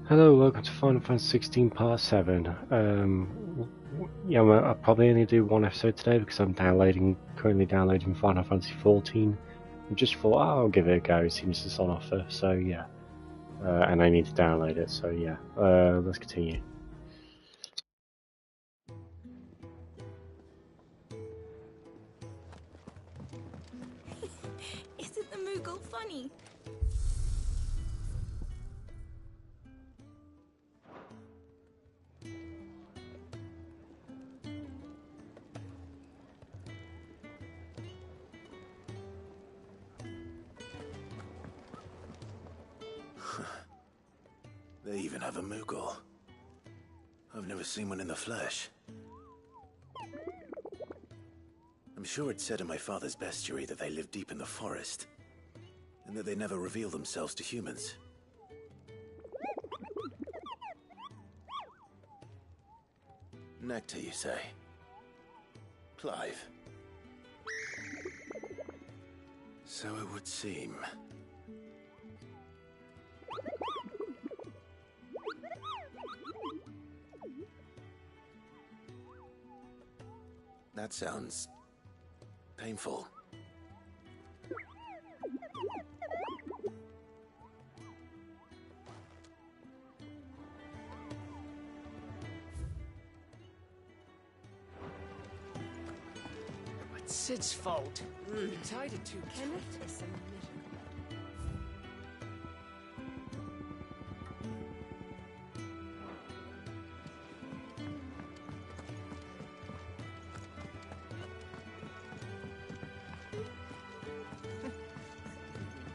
Hello, welcome to Final Fantasy 16 Part 7. Yeah, I'll probably only do one episode today because I'm currently downloading Final Fantasy 14. I just thought, I'll give it a go, it seems it's on offer, so yeah. And I need to download it, so yeah. Let's continue. Isn't the Moogle funny? They even have a Moogle. I've never seen one in the flesh. I'm sure it said in my father's bestiary that they live deep in the forest, and that they never reveal themselves to humans. Nectar, you say? Clive. So it would seem. That sounds painful. It's Sid's fault. He tied it too tight.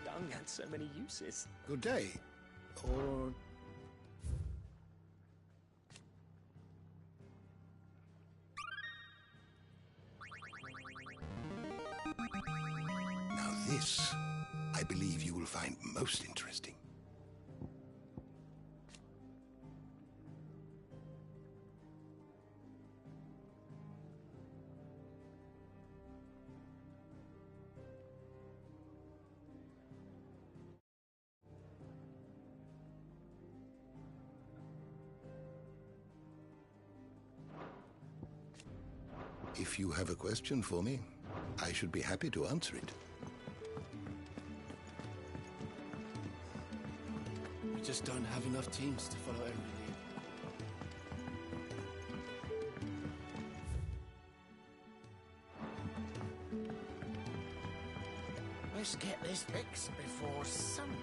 Dung had so many uses. Good day. Or... Now this, I believe you will find most interesting. If you have a question for me, I should be happy to answer it. We just don't have enough teams to follow every lead. Let's get this fixed before someone...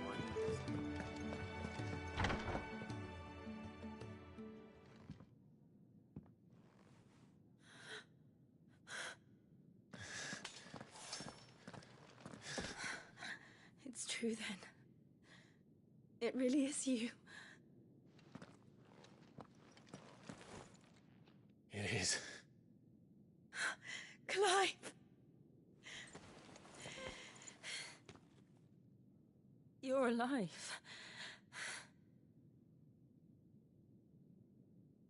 It's true then. It really is you. It is. Clive! You're alive.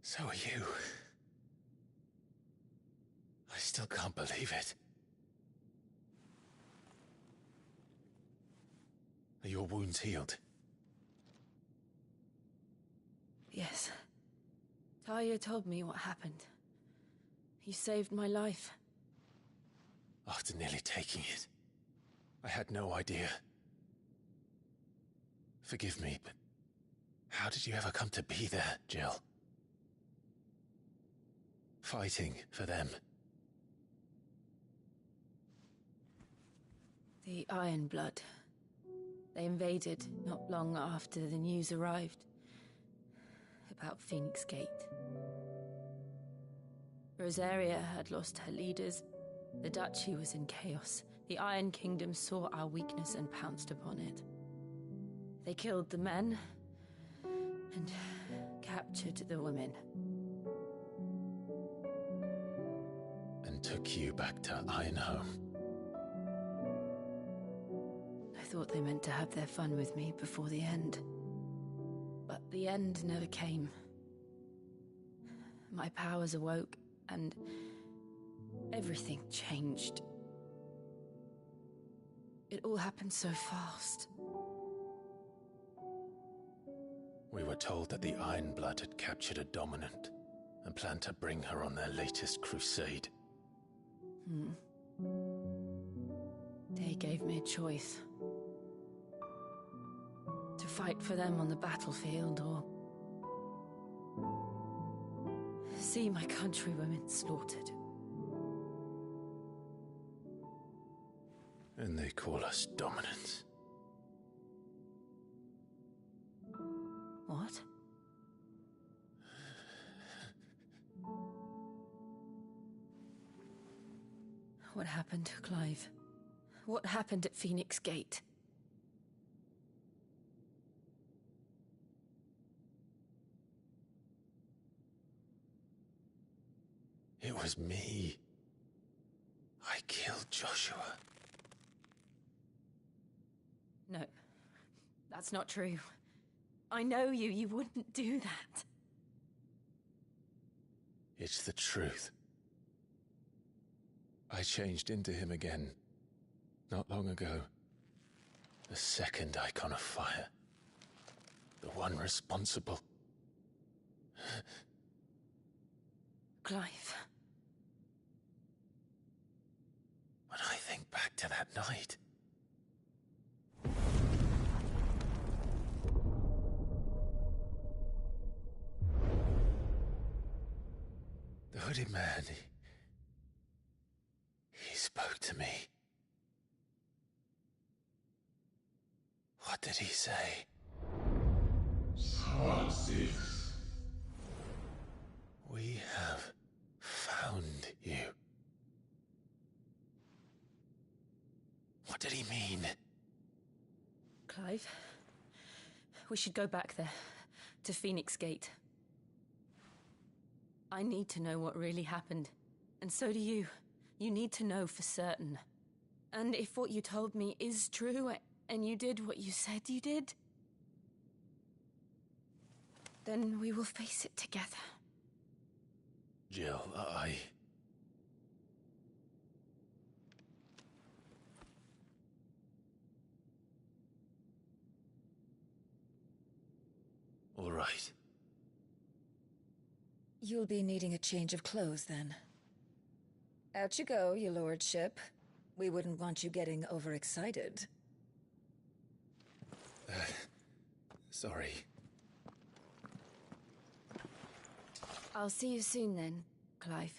So are you. I still can't believe it. Are your wounds healed? Yes. Talia told me what happened. You saved my life. After nearly taking it, I had no idea. Forgive me, but how did you ever come to be there, Jill? Fighting for them. The Iron Blood. They invaded not long after the news arrived about Phoenix Gate. Rosaria had lost her leaders. The Duchy was in chaos. The Iron Kingdom saw our weakness and pounced upon it. They killed the men and captured the women. And took you back to Ironhome. I thought they meant to have their fun with me before the end. But the end never came. My powers awoke, and everything changed. It all happened so fast. We were told that the Ironblood had captured a dominant and planned to bring her on their latest crusade. They gave me a choice. To fight for them on the battlefield or see my countrywomen slaughtered. And they call us dominants. What? What happened, Clive? What happened at Phoenix Gate? It was me. I killed Joshua. No, that's not true. I know you. You wouldn't do that. It's the truth. I changed into him again, not long ago. The second icon of fire. The one responsible. Clive. When I think back to that night... The hooded man, he spoke to me. What did he say? XVI. We have found you. What did he mean? Clive, we should go back there, to Phoenix Gate. I need to know what really happened, and so do you. You need to know for certain. And if what you told me is true, and you did what you said you did, then we will face it together. Jill, All right. You'll be needing a change of clothes, then. Out you go, your lordship. We wouldn't want you getting overexcited. Sorry. I'll see you soon then, Clive.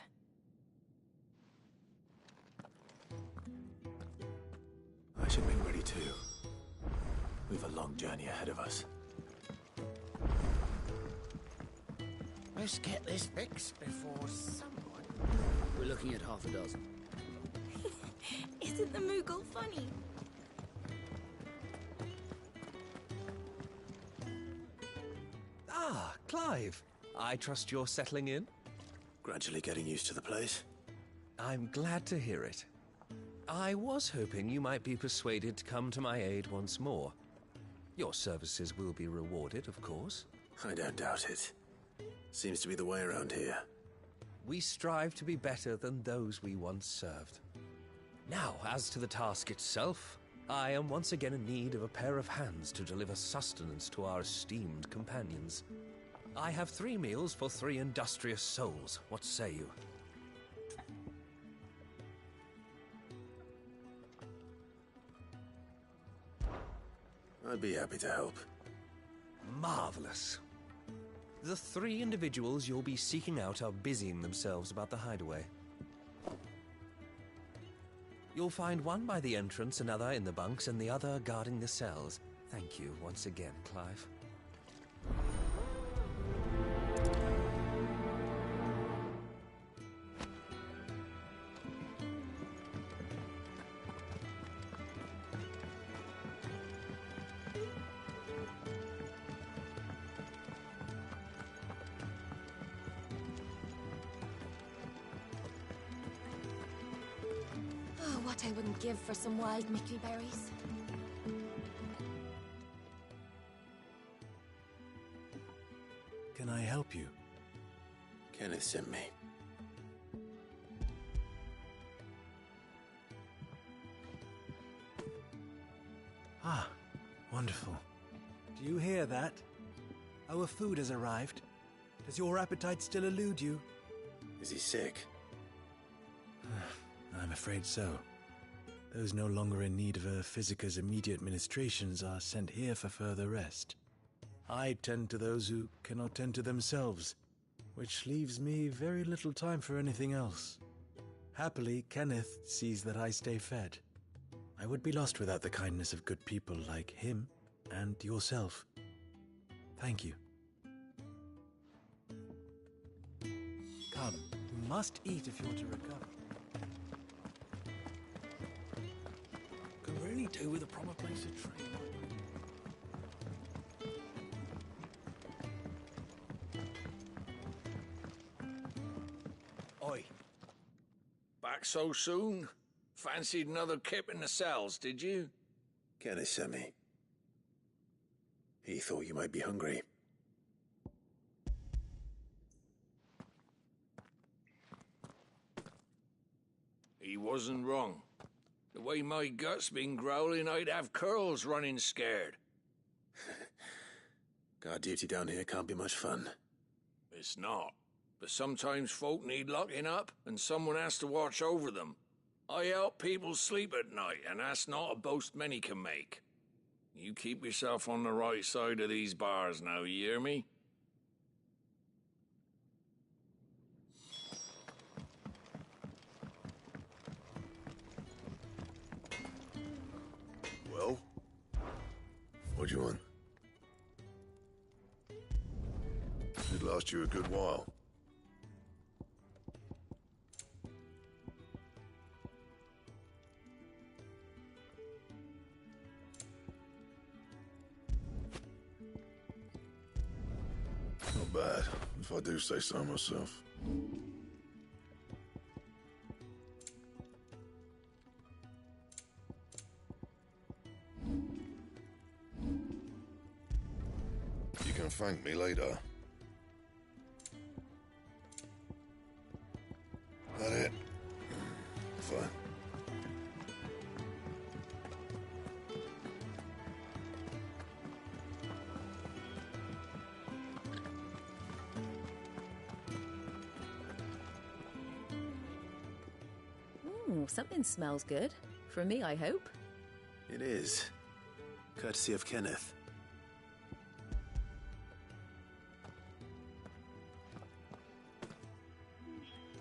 I should make ready too. We've a long journey ahead of us. Let's get this fixed before someone... We're looking at half a dozen. Isn't the Moogle funny? Ah, Clive. I trust you're settling in? Gradually getting used to the place. I'm glad to hear it. I was hoping you might be persuaded to come to my aid once more. Your services will be rewarded, of course. I don't doubt it. Seems to be the way around here. We strive to be better than those we once served. Now, as to the task itself, I am once again in need of a pair of hands to deliver sustenance to our esteemed companions. I have 3 meals for 3 industrious souls. What say you? I'd be happy to help. Marvelous. The 3 individuals you'll be seeking out are busying themselves about the hideaway. You'll find one by the entrance, another in the bunks, and the other guarding the cells. Thank you once again, Clive. Oh, what I wouldn't give for some wild mickleberries. Can I help you? Kenneth sent me. Ah, wonderful. Do you hear that? Our food has arrived. Does your appetite still elude you? Is he sick? I'm afraid so. Those no longer in need of a Physica's immediate ministrations are sent here for further rest. I tend to those who cannot tend to themselves, which leaves me very little time for anything else. Happily, Kenneth sees that I stay fed. I would be lost without the kindness of good people like him and yourself. Thank you. Come, you must eat if you're to recover. Could really do with a proper place to train. Oi. Back so soon? Fancied another kip in the cells, did you? Kenneth sent me. He thought you might be hungry. He wasn't wrong. The way my gut's been growling, I'd have curls running scared. Guard duty down here can't be much fun. It's not. But sometimes folk need locking up, and someone has to watch over them. I help people sleep at night, and that's not a boast many can make. You keep yourself on the right side of these bars now, you hear me? Well? What do you want? Should last you a good while. Not bad, if I do say so myself. You can thank me later. That it? Fine. Something smells good. For me, I hope. It is. Courtesy of Kenneth.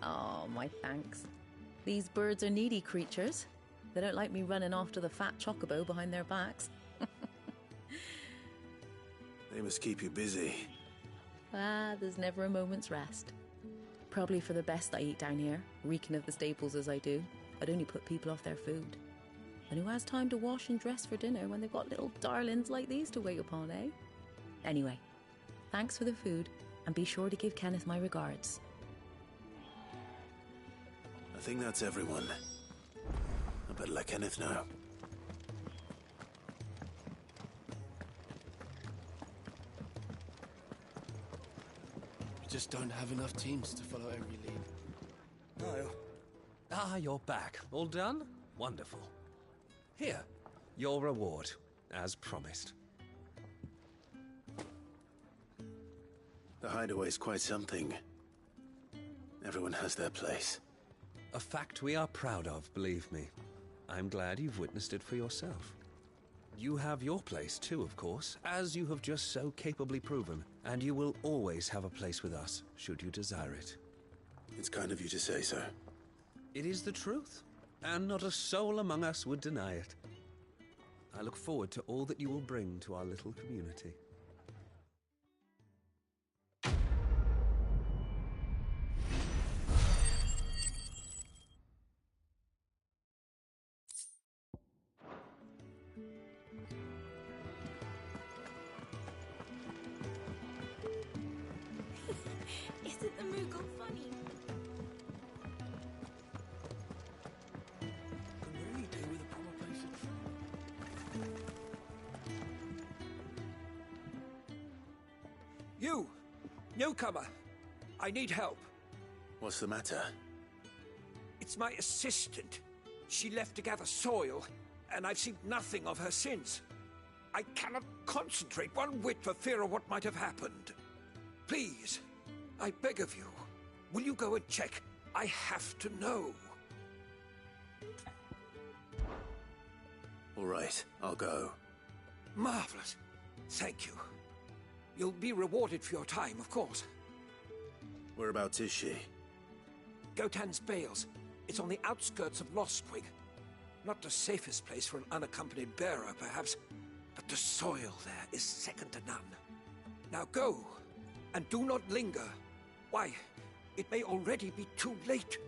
Oh, my thanks. These birds are needy creatures. They don't like me running after the fat chocobo behind their backs. They must keep you busy. There's never a moment's rest. Probably for the best I eat down here, reeking of the staples as I do. I'd only put people off their food. And who has time to wash and dress for dinner when they've got little darlings like these to wait upon, eh? Anyway, thanks for the food, and be sure to give Kenneth my regards. I think that's everyone. I better let Kenneth know. We just don't have enough teams to follow every lead. No. You're back. All done? Wonderful. Here, your reward, as promised. The hideaway's quite something. Everyone has their place. A fact we are proud of, believe me. I'm glad you've witnessed it for yourself. You have your place too, of course, as you have just so capably proven, and you will always have a place with us, should you desire it. It's kind of you to say so. It is the truth, and not a soul among us would deny it. I look forward to all that you will bring to our little community. Isn't the Moogle funny? Could really do with a proper place to train. You! Newcomer! I need help. What's the matter? It's my assistant. She left to gather soil, and I've seen nothing of her since. I cannot concentrate one whit for fear of what might have happened. Please, I beg of you, will you go and check? I have to know. All right, I'll go. Marvelous. Thank you. You'll be rewarded for your time, of course. Whereabouts is she? Gotan's Bales. It's on the outskirts of Lostwig. Not the safest place for an unaccompanied bearer, perhaps, but the soil there is second to none. Now go, and do not linger. Why, it may already be too late.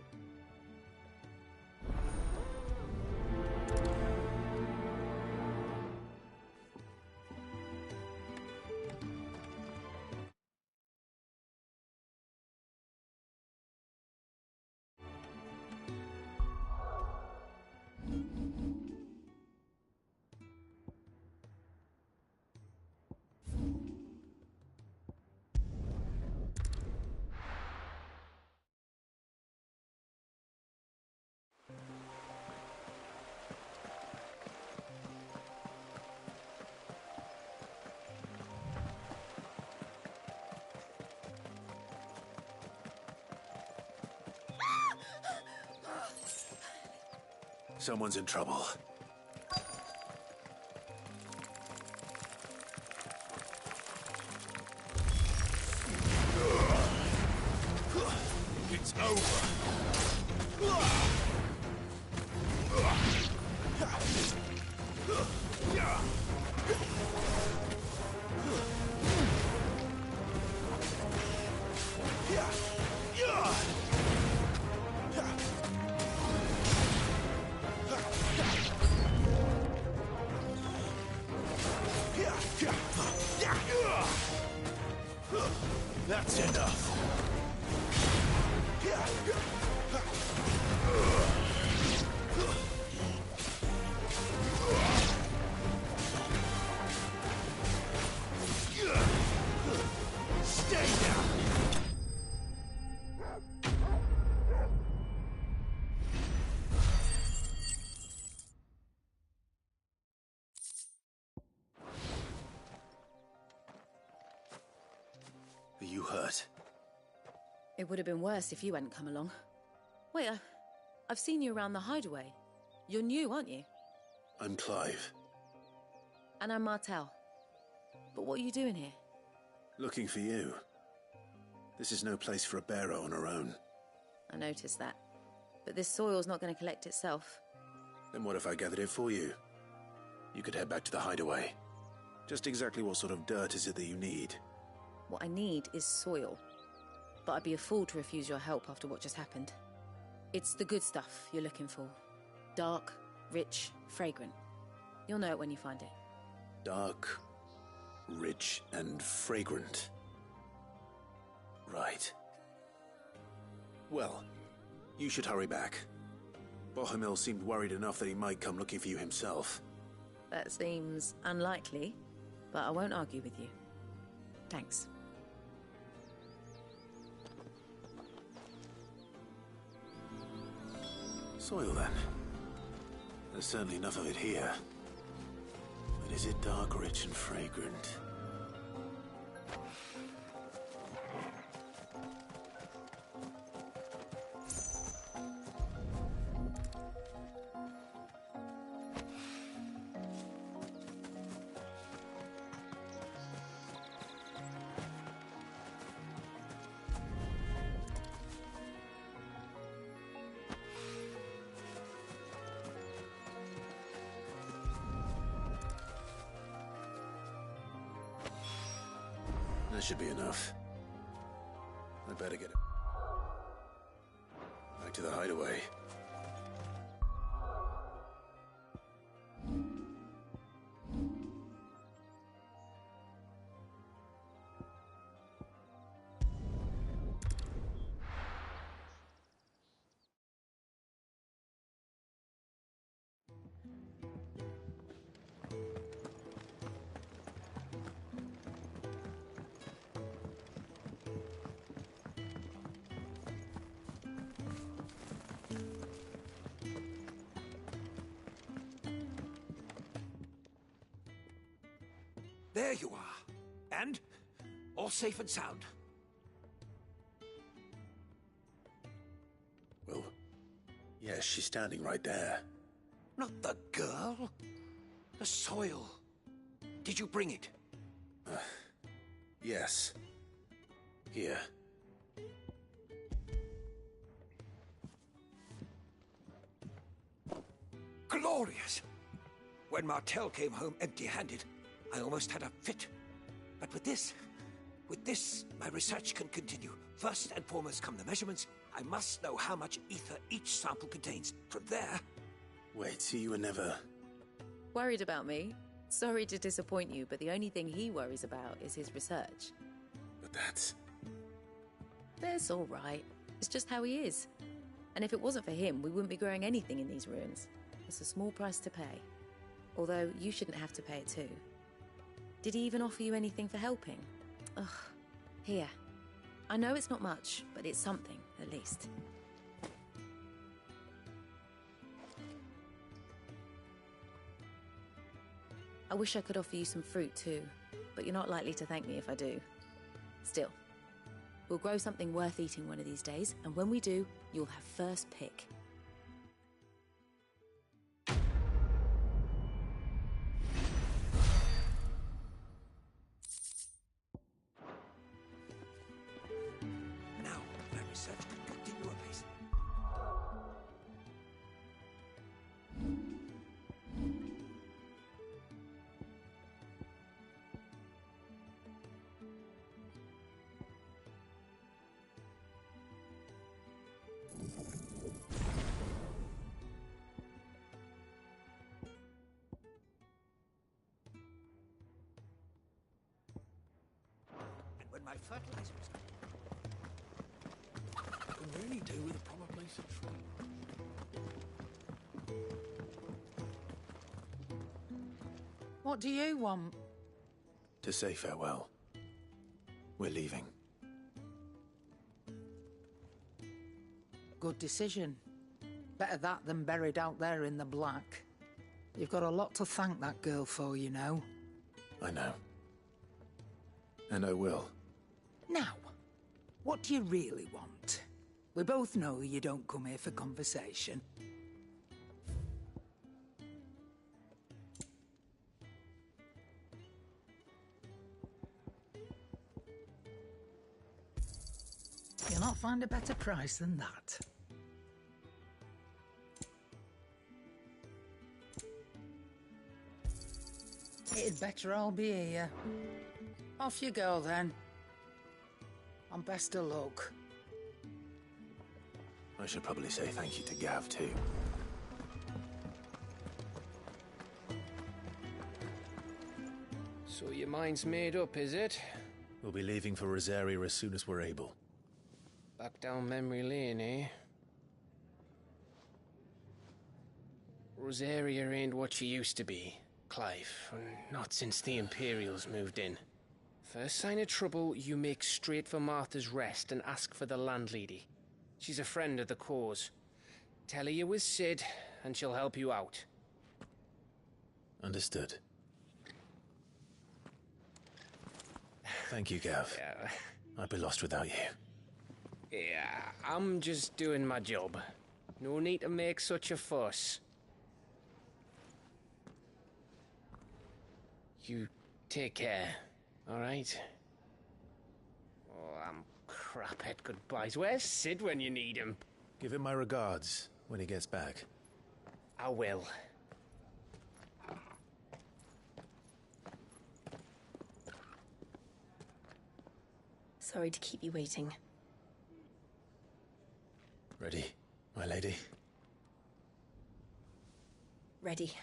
Someone's in trouble. It's over. That's enough. Stay down. Are you hurt? It would have been worse if you hadn't come along. Wait, I've seen you around the hideaway. You're new, aren't you? I'm Clive. And I'm Martel. But what are you doing here? Looking for you. This is no place for a bearer on her own. I noticed that. But this soil's not going to collect itself. Then what if I gathered it for you? You could head back to the hideaway. Just exactly what sort of dirt is it that you need? What I need is soil. But I'd be a fool to refuse your help after what just happened. It's the good stuff you're looking for. Dark, rich, fragrant. You'll know it when you find it. Dark, rich, and fragrant. Right. Well, you should hurry back. Bohemil seemed worried enough that he might come looking for you himself. That seems unlikely, but I won't argue with you. Thanks. Soil, then. There's certainly enough of it here. But is it dark, rich, and fragrant? That should be enough. I better get it. Back to the hideaway. There you are. And all safe and sound. Well, yes, she's standing right there. Not the girl. The soil. Did you bring it? Yes. Here. Glorious! When Martel came home empty-handed, I almost had a fit. But with this, my research can continue. First and foremost come the measurements. I must know how much ether each sample contains. From there... Wait, so you were never... Worried about me? Sorry to disappoint you, but the only thing he worries about is his research. But that's... That's all right. It's just how he is. And if it wasn't for him, we wouldn't be growing anything in these ruins. It's a small price to pay. Although, you shouldn't have to pay it too. Did he even offer you anything for helping? Ugh. Here. I know it's not much, but it's something, at least. I wish I could offer you some fruit too, but you're not likely to thank me if I do. Still, we'll grow something worth eating one of these days, and when we do, you'll have first pick. Now, my research can continue apace. When my fertilizer is I can really do with a proper place to trade. What do you want? To say farewell. We're leaving. Good decision. Better that than buried out there in the black. You've got a lot to thank that girl for, you know. I know. And I will. Now, what do you really want? We both know you don't come here for conversation. You'll not find a better price than that. It'd better all be here. Off you go, then. And best of luck. I should probably say thank you to Gav, too. So your mind's made up, is it? We'll be leaving for Rosaria as soon as we're able. Back down memory lane, eh? Rosaria ain't what she used to be, Clive. Not since the Imperials moved in. First sign of trouble, you make straight for Martha's Rest and ask for the landlady. She's a friend of the cause. Tell her you was Sid, and she'll help you out. Understood. Thank you, Gav. Yeah. I'd be lost without you. Yeah, I'm just doing my job. No need to make such a fuss. You take care, all right? Oh, I'm crap at goodbyes. Where's Sid when you need him? Give him my regards when he gets back. I will. Sorry to keep you waiting. Ready, my lady? Ready.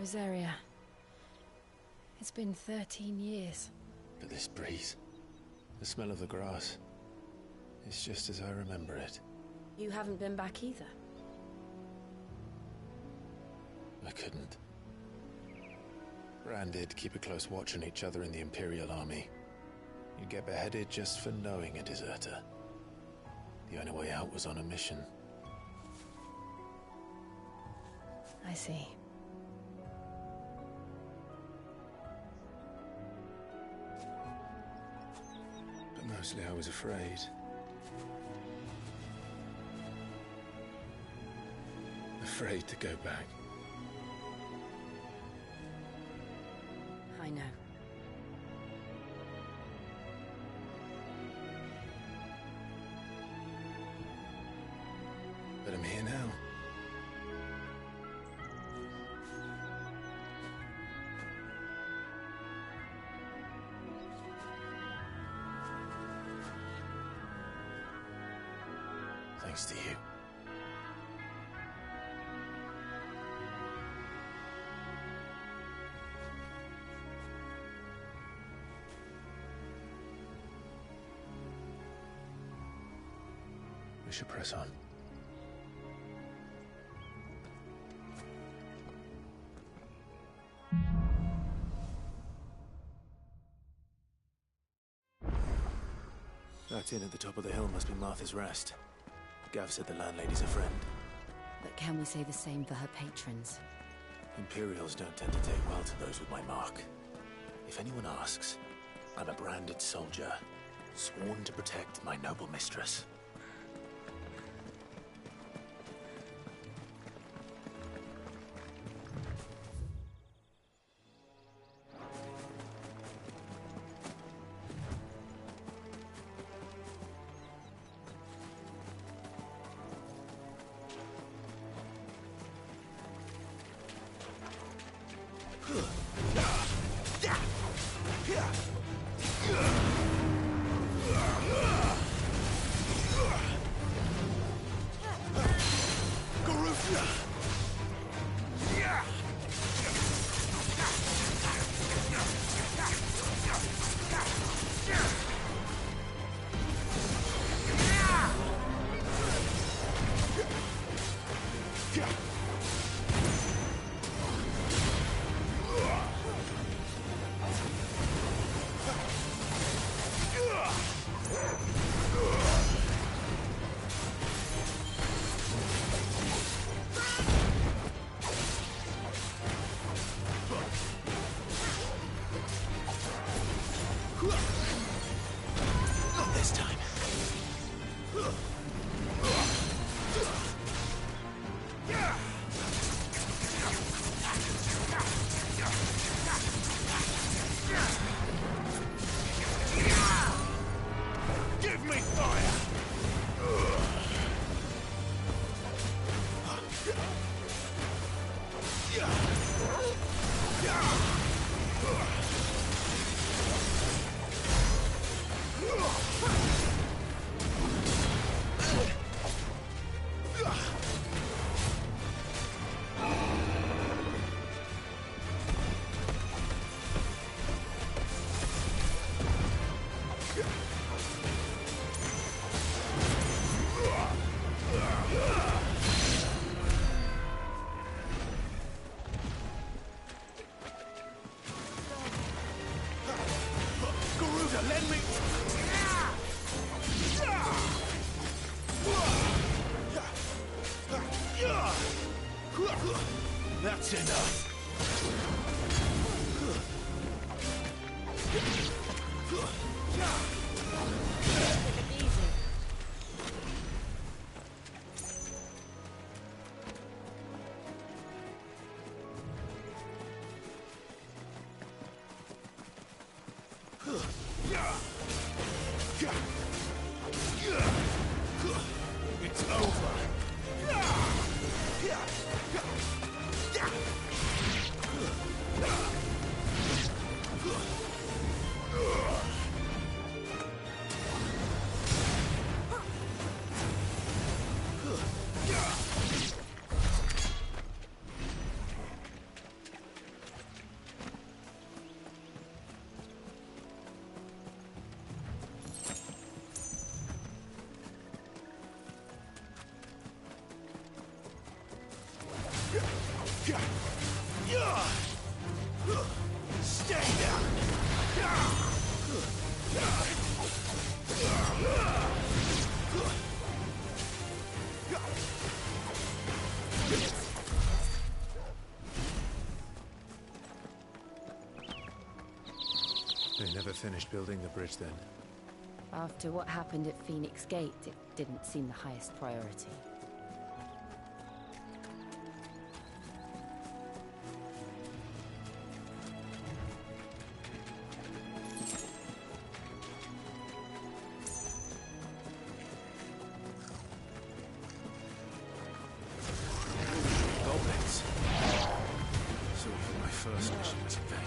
Rosaria. It's been 13 years. But this breeze, the smell of the grass, it's just as I remember it. You haven't been back either. I couldn't. Bran did keep a close watch on each other in the Imperial Army. You'd get beheaded just for knowing a deserter. The only way out was on a mission. I see. But mostly I was afraid. Afraid to go back. I know. But I'm here now. Thanks to you. We should press on. That inn at the top of the hill must be Martha's Rest. Gav said the landlady's a friend. But can we say the same for her patrons? Imperials don't tend to take well to those with my mark. If anyone asks, I'm a branded soldier, sworn to protect my noble mistress. Not this time. Give me fire! That's enough. It's over. finished building the bridge then? After what happened at Phoenix Gate, it didn't seem the highest priority. Goblins. So even my first mission was in vain.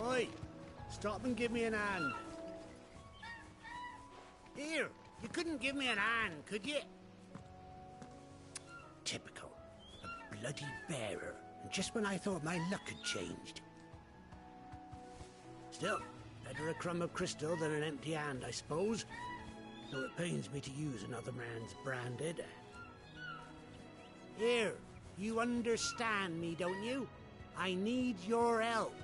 Oi! Stop and give me an hand. Here! You couldn't give me an hand, could you? Typical. A bloody bearer. And just when I thought my luck had changed. Still, better a crumb of crystal than an empty hand, I suppose. Though it pains me to use another man's branded. Here, you understand me, don't you? I need your help.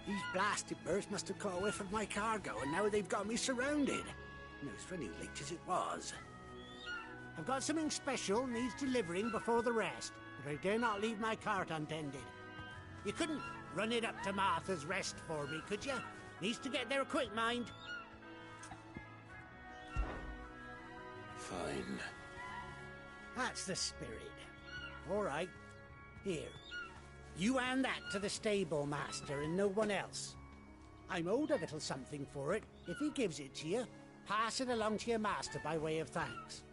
These blasted birds must have caught a whiff of my cargo, and now they've got me surrounded. No, it's funny late as it was. I've got something special needs delivering before the rest, but I dare not leave my cart untended. You couldn't run it up to Martha's Rest for me, could you? Needs to get there quick, mind. Fine. That's the spirit. All right. Here. You hand that to the stable master and no one else. I'm owed a little something for it. If he gives it to you, pass it along to your master by way of thanks.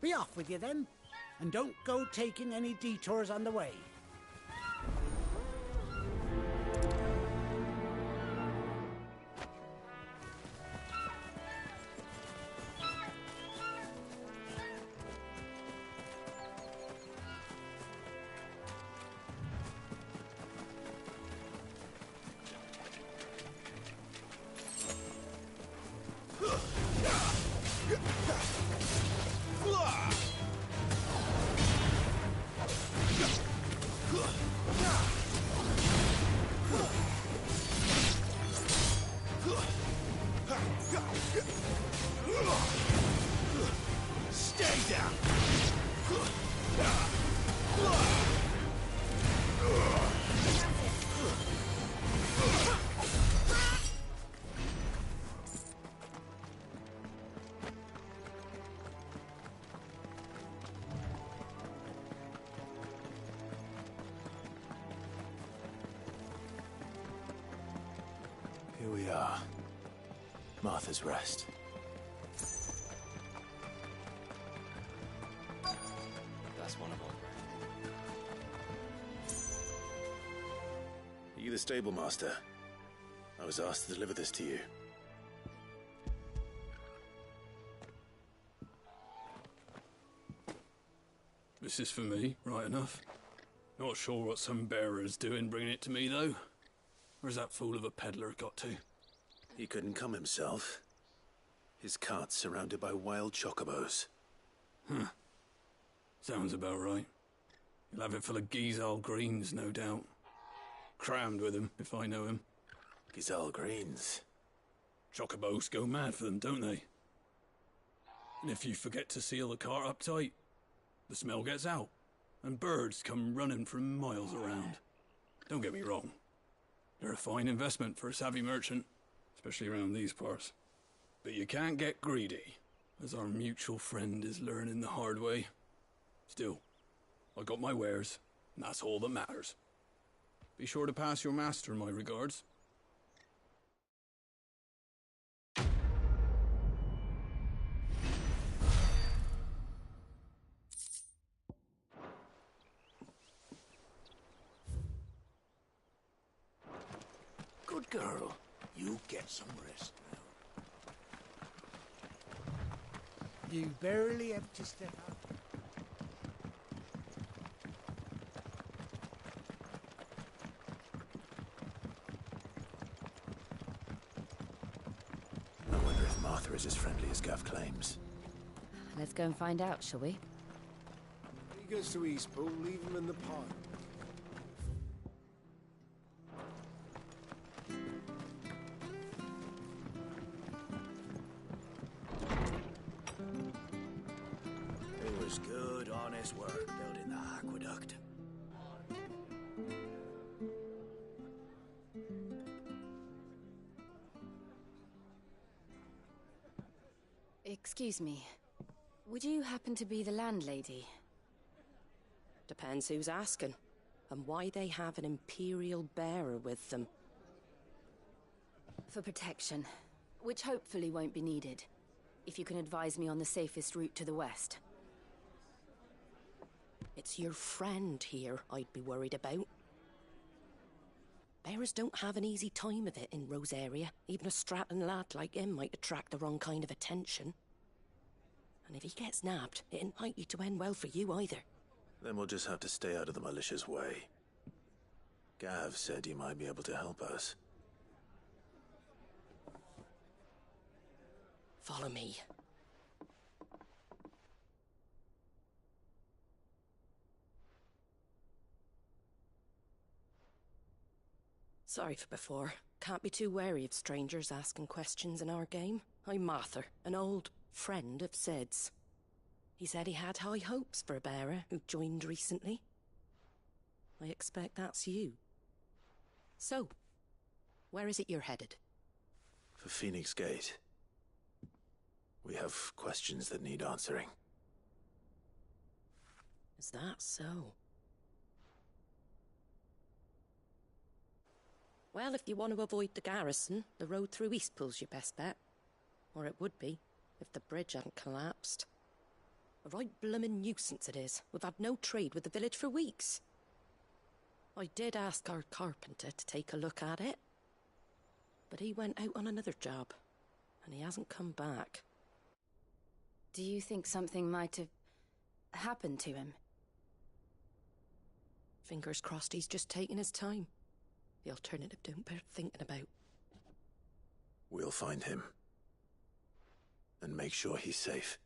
Be off with you then, and don't go taking any detours on the way. Here we are. Martha's Rest. That's one of them. Are you the stable master? I was asked to deliver this to you. This is for me, right enough. Not sure what some bearer's doing bringing it to me, though. Where's that fool of a peddler got to? He couldn't come himself. His cart's surrounded by wild chocobos. Huh. Sounds about right. He'll have it full of Gizal greens, no doubt. Crammed with him, if I know him. Gizal greens? Chocobos go mad for them, don't they? And if you forget to seal the cart up tight, the smell gets out, and birds come running from miles around. Don't get me wrong. They're a fine investment for a savvy merchant, especially around these parts. But you can't get greedy, as our mutual friend is learning the hard way. Still, I got my wares, and that's all that matters. Be sure to pass your master my regards. Good girl. You get some rest now. You barely have to step out. I wonder if Martha is as friendly as Gav claims. Let's go and find out, shall we? He goes to Eastpool, leave him in the pot. It was good, honest work building the aqueduct. Excuse me. Would you happen to be the landlady? Depends who's asking, and why they have an Imperial bearer with them. For protection, which hopefully won't be needed. If you can advise me on the safest route to the west. It's your friend here I'd be worried about. Bearers don't have an easy time of it in Rosaria. Even a Stratton lad like him might attract the wrong kind of attention. And if he gets nabbed, it ain't likely to end well for you either. Then we'll just have to stay out of the malicious way. Gav said he might be able to help us. Follow me. Sorry for before. Can't be too wary of strangers asking questions in our game. I'm Martha, an old friend of Sid's. He said he had high hopes for a bearer who joined recently. I expect that's you. So, where is it you're headed? For Phoenix Gate. We have questions that need answering. Is that so? Well, if you want to avoid the garrison, the road through Eastpool's your best bet. Or it would be, if the bridge hadn't collapsed. A right bloomin' nuisance it is. We've had no trade with the village for weeks. I did ask our carpenter to take a look at it. But he went out on another job, and he hasn't come back. Do you think something might have happened to him? Fingers crossed he's just taking his time. The alternative don't bear thinking about. We'll find him. And make sure he's safe.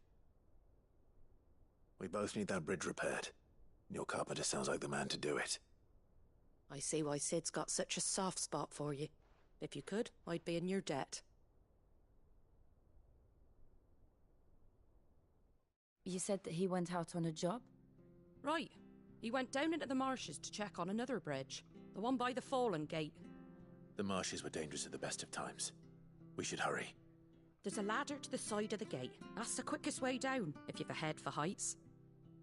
We both need that bridge repaired. Your carpenter sounds like the man to do it. I see why Sid's got such a soft spot for you. If you could, I'd be in your debt. You said that he went out on a job? Right. He went down into the marshes to check on another bridge. The one by the Fallen Gate. The marshes were dangerous at the best of times. We should hurry. There's a ladder to the side of the gate. That's the quickest way down, if you've a head for heights.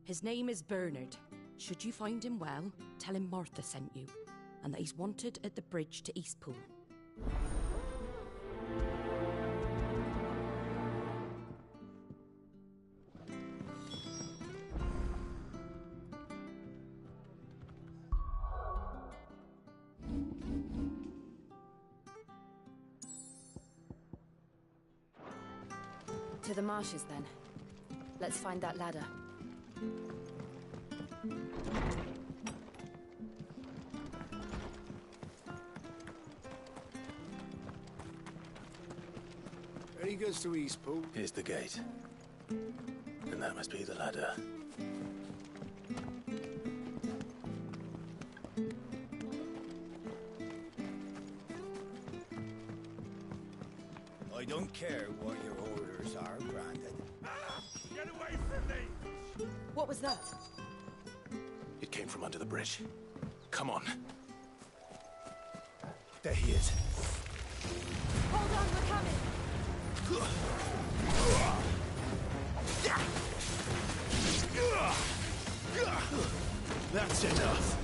His name is Bernard. Should you find him well, tell him Martha sent you, and that he's wanted at the bridge to Eastpool. To the marshes, then. Let's find that ladder. Ready goes to Eastpool. Here's the gate. And that must be the ladder. I don't care what your orders are, Brandon. Get away from me! What was that? It came from under the bridge. Come on. There he is. Hold on, we're coming! That's enough.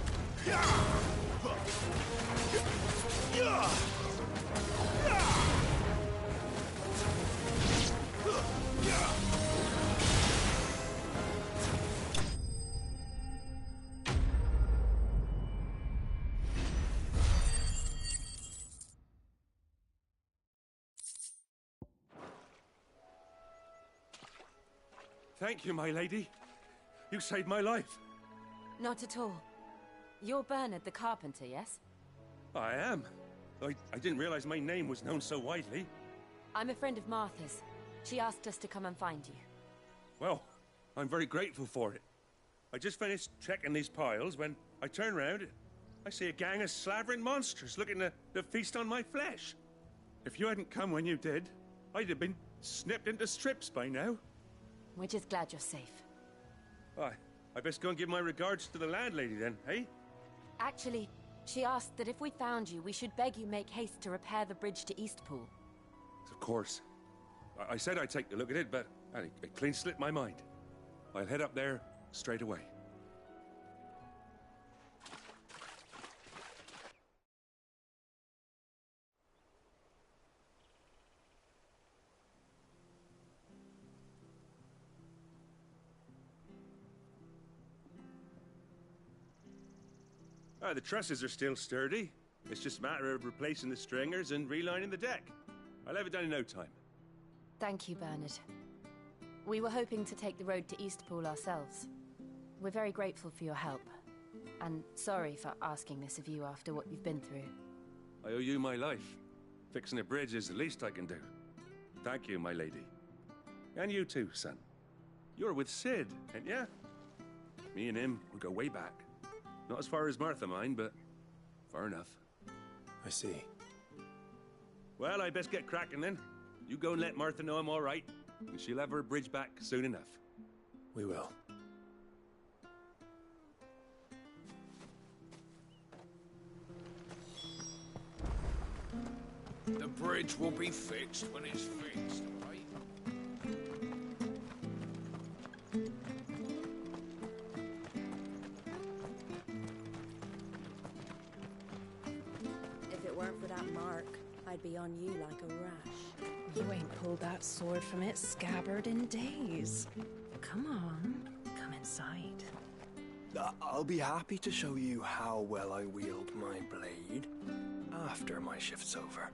Thank you, my lady. You saved my life. Not at all. You're Bernard the carpenter, yes? I am. I didn't realize my name was known so widely. I'm a friend of Martha's. She asked us to come and find you. Well, I'm very grateful for it. I just finished checking these piles when I turn around. I see a gang of slavering monsters looking to feast on my flesh. If you hadn't come when you did, I'd have been snipped into strips by now. We're just glad you're safe. I best go and give my regards to the landlady then, eh? Actually, she asked that if we found you, we should beg you make haste to repair the bridge to Eastpool. Of course. I said I'd take a look at it, but it clean slipped my mind. I'll head up there straight away. The trusses are still sturdy. It's just a matter of replacing the stringers and relining the deck. I'll have it done in no time. Thank you, Bernard. We were hoping to take the road to Eastpool ourselves. We're very grateful for your help. And sorry for asking this of you after what you've been through. I owe you my life. Fixing a bridge is the least I can do. Thank you, my lady. And you too, son. You're with Sid, ain't ya? Me and him, we go way back. Not as far as Martha, mind, but far enough. I see. Well, I best get cracking then. You go and let Martha know I'm all right, and she'll have her bridge back soon enough. We will. The bridge will be fixed when it's fixed, right? If it weren't for that mark, I'd be on you like a rash. You ain't pulled that sword from its scabbard in days. Come on, come inside. I'll be happy to show you how well I wield my blade after my shift's over.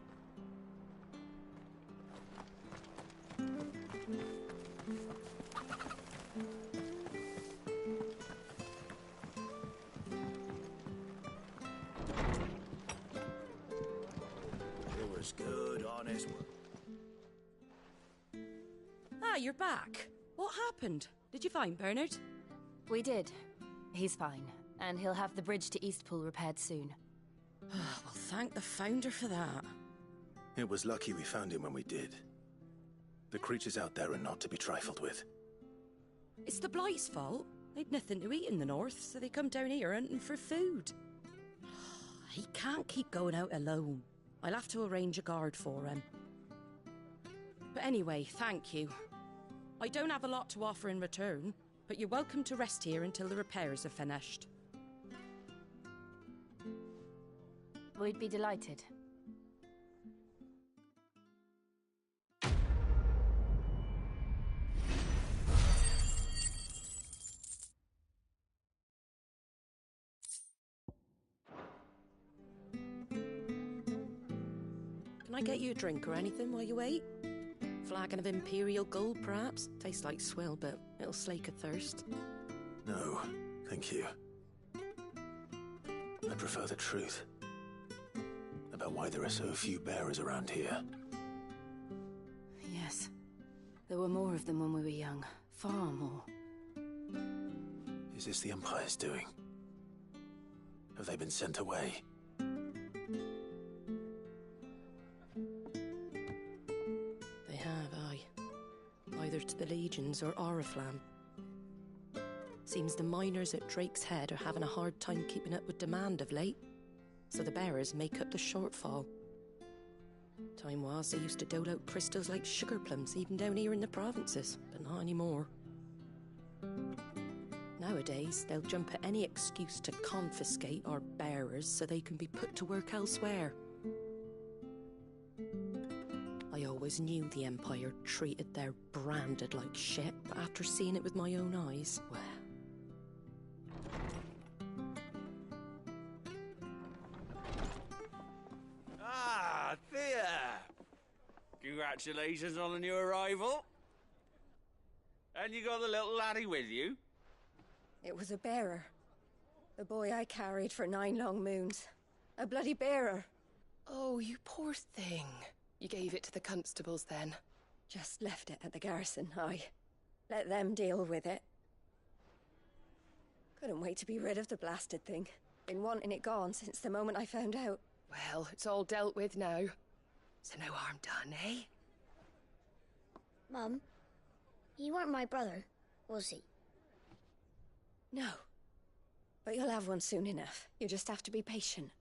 It was good, honest work. Ah, you're back. What happened? Did you find Bernard? We did. He's fine, and he'll have the bridge to Eastpool repaired soon. Well, thank the Founder for that. It was lucky we found him when we did. The creatures out there are not to be trifled with. It's the Blight's fault. They'd nothing to eat in the north, so they come down here hunting for food. He can't keep going out alone. I'll have to arrange a guard for him. But anyway, thank you. I don't have a lot to offer in return, but you're welcome to rest here until the repairs are finished. We'd be delighted. Can I get you a drink or anything while you wait? flagon of Imperial Gold, perhaps? Tastes like swill, but it'll slake a thirst. No, thank you. I prefer the truth. About why there are so few bearers around here. Yes. There were more of them when we were young. Far more. Is this the Empire's doing? Have they been sent away? They have, aye. Either to the Legions or Oriflamme. Seems the miners at Drake's Head are having a hard time keeping up with demand of late, so the bearers make up the shortfall. Time was they used to dole out crystals like sugar plums even down here in the provinces, but not anymore. Nowadays, they'll jump at any excuse to confiscate our bearers so they can be put to work elsewhere. I always knew the Empire treated their branded like shit, but after seeing it with my own eyes, well... Ah, Thea! Congratulations on the new arrival. And you got the little laddie with you? It was a bearer. The boy I carried for 9 long moons. A bloody bearer. Oh, you poor thing. You gave it to the constables then? Just left it at the garrison, aye. Let them deal with it. Couldn't wait to be rid of the blasted thing. Been wanting it gone since the moment I found out. Well, it's all dealt with now. So no harm done, eh? Mum, he weren't my brother, was he? No. But you'll have one soon enough. You just have to be patient.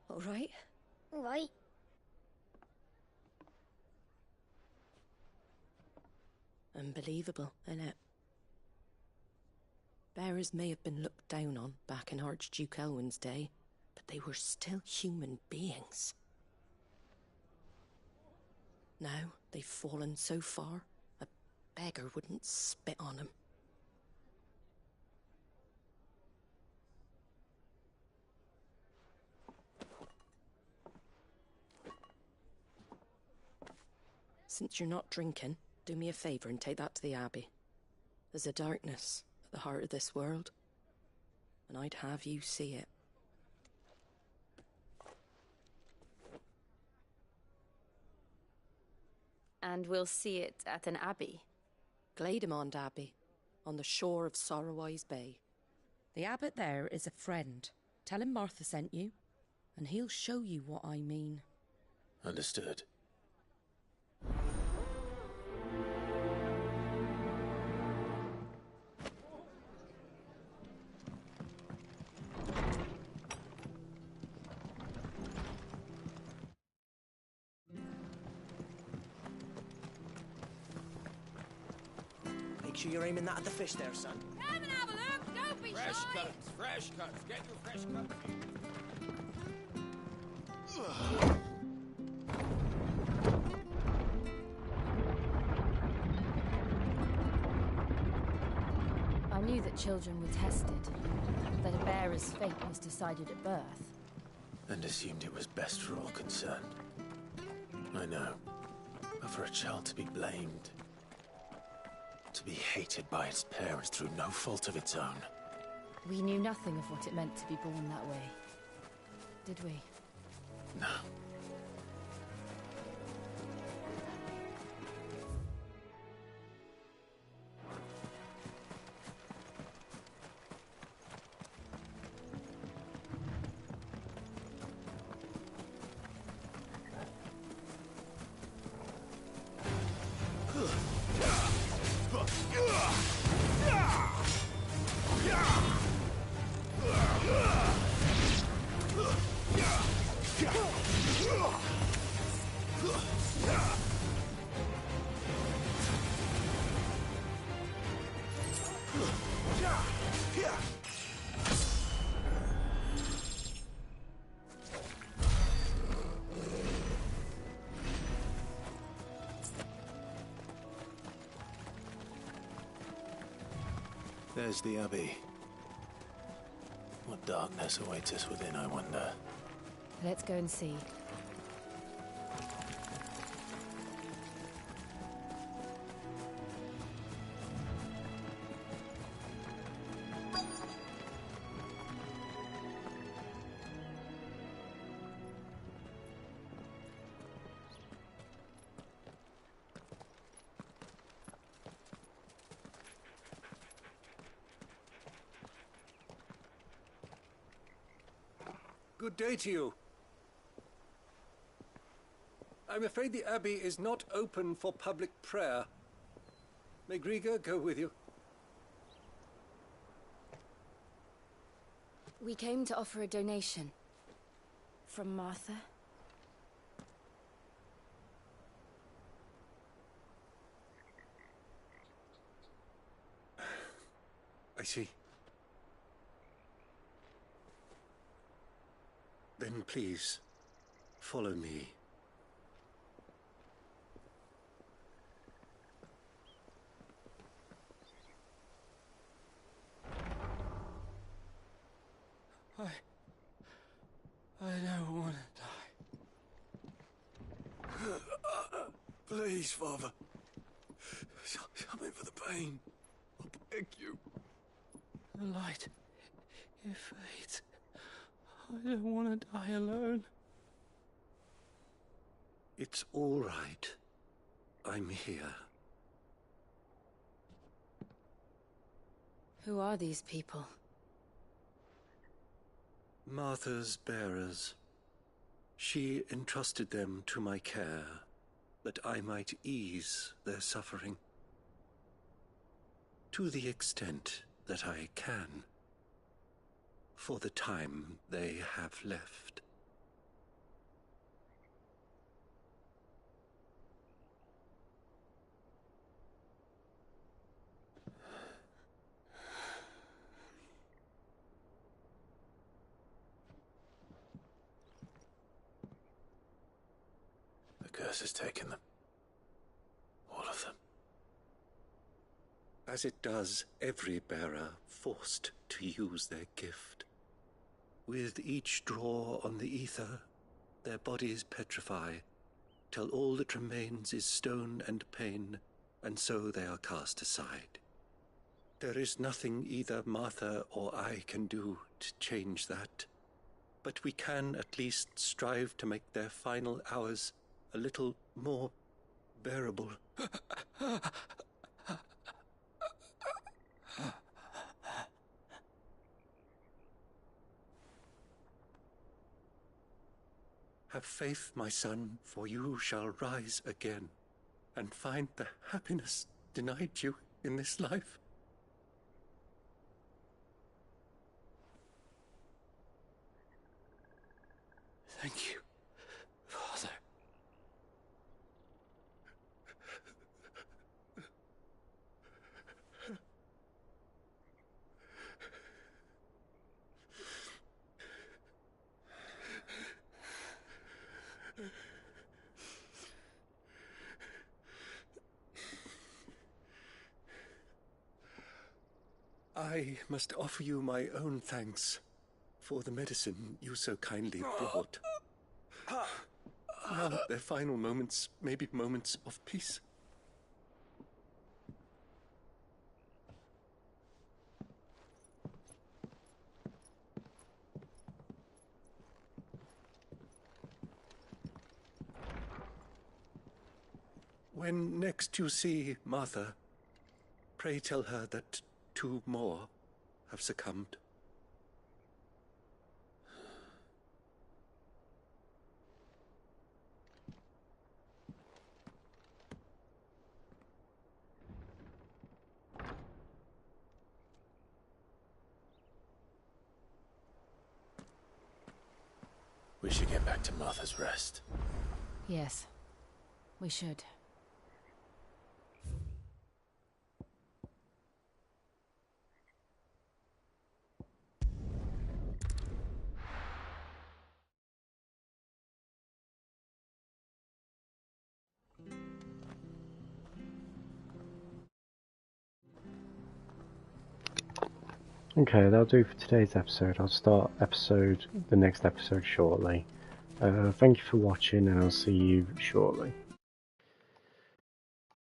All right? All right. Unbelievable, innit? Bearers may have been looked down on back in Archduke Elwin's day, but they were still human beings. Now they've fallen so far, a beggar wouldn't spit on them. Since you're not drinking, do me a favour and take that to the Abbey. There's a darkness at the heart of this world, and I'd have you see it. And we'll see it at an abbey? Glademond Abbey, on the shore of Sorrowwise Bay. The abbot there is a friend. Tell him Martha sent you, and he'll show you what I mean. Understood. Make sure you're aiming that at the fish there, son. Come and have a look. Don't be Fresh shy. cuts, fresh cuts. Get your fresh cuts. I knew that children were tested, that a bearer's fate was decided at birth. And assumed it was best for all concerned. I know. But for a child to be blamed, to be hated by its parents through no fault of its own. We knew nothing of what it meant to be born that way, did we? No. There's the Abbey. What darkness awaits us within, I wonder. Let's go and see. Good day to you. I'm afraid the Abbey is not open for public prayer. May Grieger go with you? We came to offer a donation. From Martha. I see. Then please, follow me. I don't want to die. Please, Father. Something for the pain. I beg you. The light, it fades. I don't want to die alone. It's all right. I'm here. Who are these people? Martha's bearers. She entrusted them to my care, that I might ease their suffering. To the extent that I can, for the time they have left. The curse has taken them. All of them. As it does every bearer forced to use their gift. With each draw on the ether, their bodies petrify, till all that remains is stone and pain, and so they are cast aside. There is nothing either Martha or I can do to change that, but we can at least strive to make their final hours a little more bearable. Have faith, my son, for you shall rise again, and find the happiness denied you in this life. Thank you, Father. I must offer you my own thanks for the medicine you so kindly brought. Now their final moments may be moments of peace. When next you see Martha, pray tell her that 2 more have succumbed. We should get back to Martha's Rest. Yes, we should. Okay, that'll do for today's episode. I'll start the next episode shortly. Thank you for watching, and I'll see you shortly.